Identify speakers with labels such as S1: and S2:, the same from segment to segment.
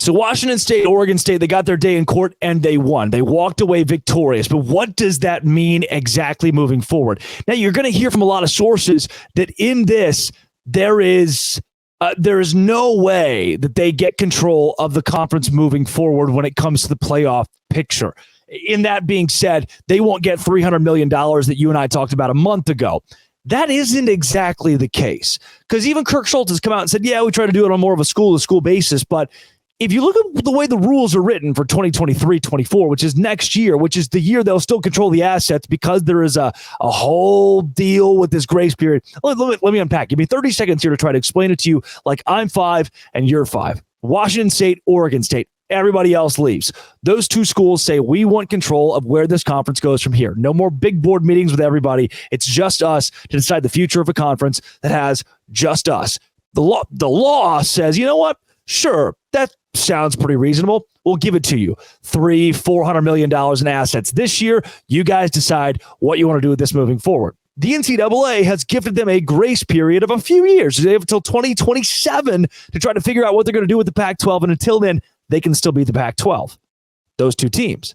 S1: So Washington State, Oregon State, they got their day in court and they won. They walked away victorious. But what does that mean exactly moving forward? Now, you're going to hear from a lot of sources that in this, there is no way that they get control of the conference moving forward when it comes to the playoff picture. In that being said, they won't get $300 million that you and I talked about a month ago. That isn't exactly the case, because even Kirk Schultz has come out and said, yeah, we try to do it on more of a school-to-school basis, but if you look at the way the rules are written for 2023-24, which is next year, which is the year they'll still control the assets because there is a whole deal with this grace period. Let me unpack. Give me 30 seconds here to try to explain it to you like I'm 5 and you're 5. Washington State, Oregon State. Everybody else leaves. Those two schools say, we want control of where this conference goes from here. No more big board meetings with everybody. It's just us to decide the future of a conference that has just us. The law says, you know what? Sure, that sounds pretty reasonable. We'll give it to you. $400 million in assets this year. You guys decide what you want to do with this moving forward. The NCAA has gifted them a grace period of a few years. They have until 2027 to try to figure out what they're going to do with the Pac-12. And until then, they can still beat the Pac-12. Those two teams.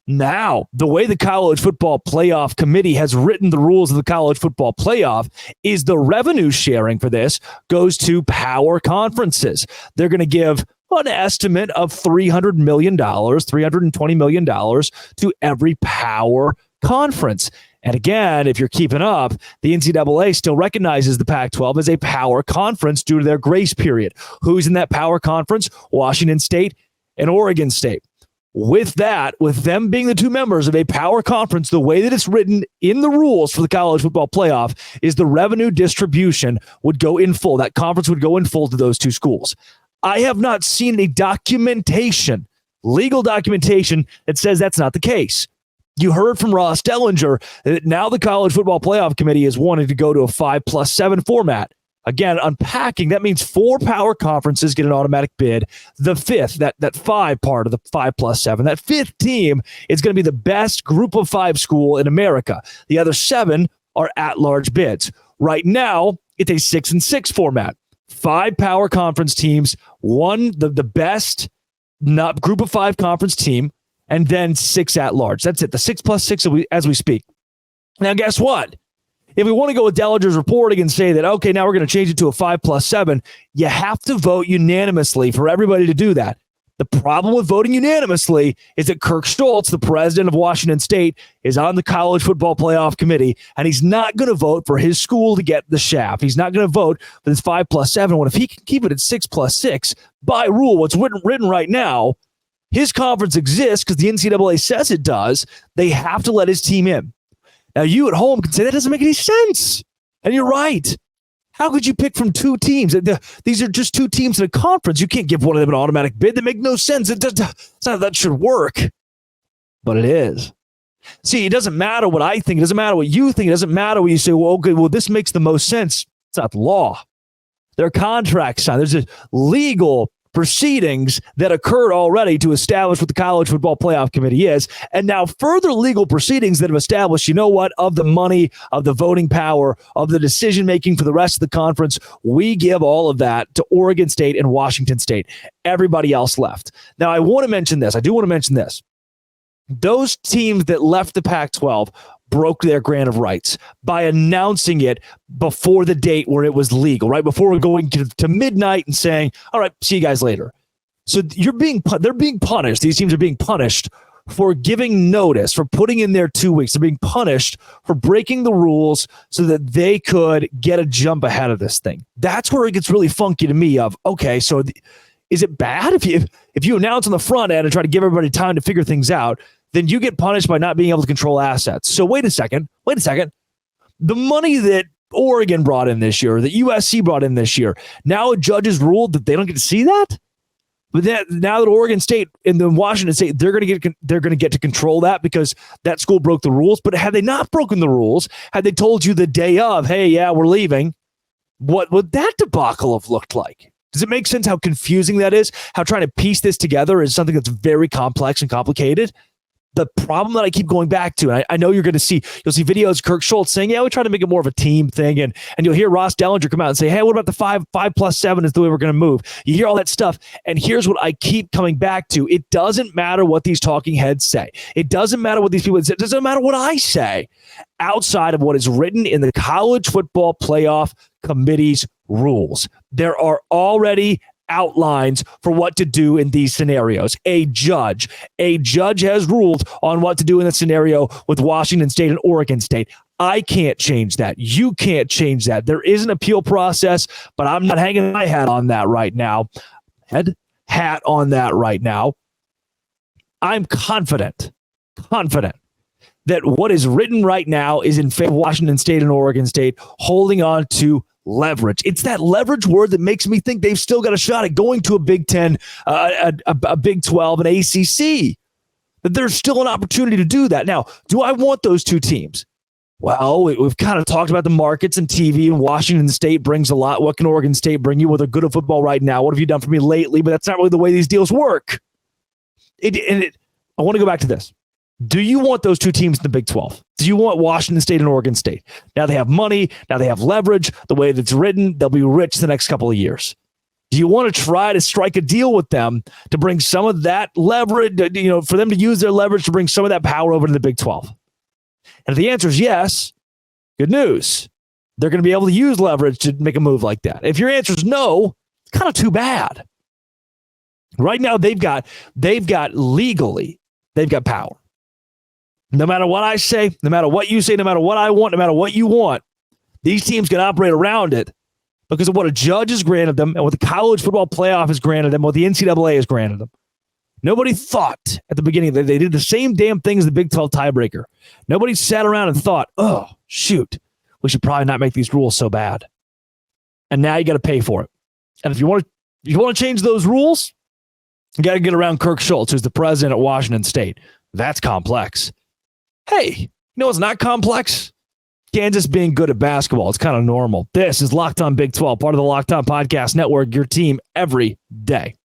S1: Now, the way the College Football Playoff Committee has written the rules of the College Football Playoff is the revenue sharing for this goes to power conferences. They're going to give an estimate of $300 million, $320 million to every power conference. And again, if you're keeping up, the NCAA still recognizes the Pac-12 as a power conference due to their grace period. Who's in that power conference? Washington State and Oregon State. With that, with them being the two members of a power conference, the way that it's written in the rules for the College Football Playoff is the revenue distribution would go in full. That conference would go in full to those two schools. I have not seen any documentation, legal documentation, that says that's not the case. You heard from Ross Dellinger that now the College Football Playoff Committee is wanting to go to a 5+7 format. Again, unpacking, that means 4 power conferences get an automatic bid. The fifth, that 5 part of the 5+7, that fifth team is going to be the best group of 5 school in America. The other 7 are at-large bids. Right now, it's a 6-6 format. 5 power conference teams, the best group of 5 conference team, and then 6 at-large. That's it, the 6+6 as we speak. Now, guess what? If we want to go with Dellinger's reporting and say that, okay, now we're going to change it to a 5+7, you have to vote unanimously for everybody to do that. The problem with voting unanimously is that Kirk Schultz, the president of Washington State, is on the College Football Playoff Committee, and he's not going to vote for his school to get the shaft. He's not going to vote for this 5+7. When if he can keep it at 6+6, by rule, what's written right now, his conference exists because the NCAA says it does. They have to let his team in. Now, you at home can say that doesn't make any sense. And you're right. How could you pick from 2 teams? These are just 2 teams in a conference. You can't give one of them an automatic bid. That makes no sense. It's not how that should work. But it is. See, it doesn't matter what I think. It doesn't matter what you think. It doesn't matter what you say, well, okay, well, this makes the most sense. It's not the law. There are contracts signed. There's a legal proceedings that occurred already to establish what the College Football Playoff Committee is. And now further legal proceedings that have established, you know what, of the money, of the voting power, of the decision-making for the rest of the conference, we give all of that to Oregon State and Washington State. Everybody else left. Now, I want to mention this. I do want to mention this. Those teams that left the Pac-12 broke their grant of rights by announcing it before the date where it was legal, right? Before we're going to midnight and saying, all right, see you guys later. So they're being punished. These teams are being punished for giving notice, for putting in their 2 weeks. They're being punished for breaking the rules so that they could get a jump ahead of this thing. That's where it gets really funky to me of, okay, so is it bad if you announce on the front end and try to give everybody time to figure things out, then you get punished by not being able to control assets. So wait a second. The money that Oregon brought in this year, that USC brought in this year, now a judge has ruled that they don't get to see that? But now that Oregon State and then Washington State, they're going to get to control that because that school broke the rules. But had they not broken the rules, had they told you the day of, hey, yeah, we're leaving, what would that debacle have looked like? Does it make sense how confusing that is? How trying to piece this together is something that's very complex and complicated? the problem that I keep going back to, and I know you'll see videos of Kirk Schultz saying, yeah, we try to make it more of a team thing. And you'll hear Ross Dellinger come out and say, hey, what about the 5+7 is the way we're going to move? You hear all that stuff. And here's what I keep coming back to. It doesn't matter what these talking heads say. It doesn't matter what these people say. It doesn't matter what I say outside of what is written in the college football playoff committee's rules. There are already outlines for what to do in these scenarios. A judge has ruled on what to do in the scenario with Washington State and Oregon State. I can't change that. You can't change that. There is an appeal process, but I'm not hanging my hat on that right now. Hat on that right now. I'm confident that what is written right now is in favor of Washington State and Oregon State holding on to leverage. It's that leverage word that makes me think they've still got a shot at going to a Big Ten, a Big 12, an ACC. That there's still an opportunity to do that. Now, do I want those two teams? Well, we've kind of talked about the markets and TV, and Washington State brings a lot. What can Oregon State bring you? Well, they're good at football right now. What have you done for me lately? But that's not really the way these deals work. I want to go back to this. Do you want those two teams in the Big 12? Do you want Washington State and Oregon State? Now they have money. Now they have leverage. The way that's written, they'll be rich the next couple of years. Do you want to try to strike a deal with them to bring some of that leverage, for them to use their leverage to bring some of that power over to the Big 12? And if the answer is yes, good news. They're going to be able to use leverage to make a move like that. If your answer is no, it's kind of too bad. Right now, they've got power. No matter what I say, no matter what you say, no matter what I want, no matter what you want, these teams can operate around it because of what a judge has granted them and what the college football playoff has granted them, what the NCAA has granted them. Nobody thought at the beginning that they did the same damn thing as the Big 12 tiebreaker. Nobody sat around and thought, oh, shoot, we should probably not make these rules so bad. And now you got to pay for it. And if you want to change those rules, you got to get around Kirk Schultz, who's the president at Washington State. That's complex. Hey, you know what's not complex? Kansas being good at basketball. It's kind of normal. This is Locked On Big 12, part of the Locked On Podcast Network, your team every day.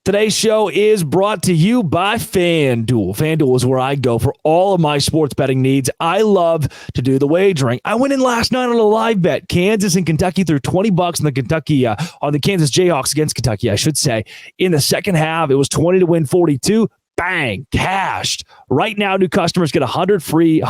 S1: Today's show is brought to you by FanDuel. FanDuel is where I go for all of my sports betting needs. I love to do the wagering. I went in last night on a live bet. Kansas and Kentucky threw $20 on the Kansas Jayhawks against Kentucky, I should say. In the second half, it was 20 to win 42. Bang, cashed. Right now, new customers get $150 free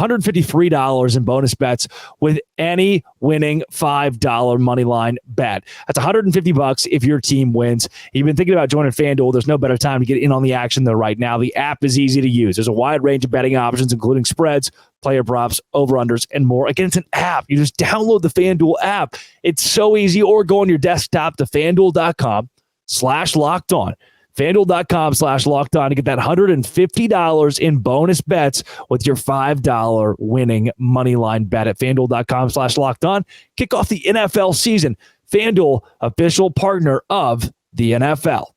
S1: in bonus bets with any winning $5 money line bet. That's $150 if your team wins. You've been thinking about joining FanDuel. There's no better time to get in on the action than right now. The app is easy to use. There's a wide range of betting options, including spreads, player props, over-unders, and more. Again, it's an app. You just download the FanDuel app. It's so easy. Or go on your desktop to FanDuel.com/lockedon. FanDuel.com/lockedon to get that $150 in bonus bets with your $5 winning money line bet at FanDuel.com/lockedon. Kick off the NFL season. FanDuel, official partner of the NFL.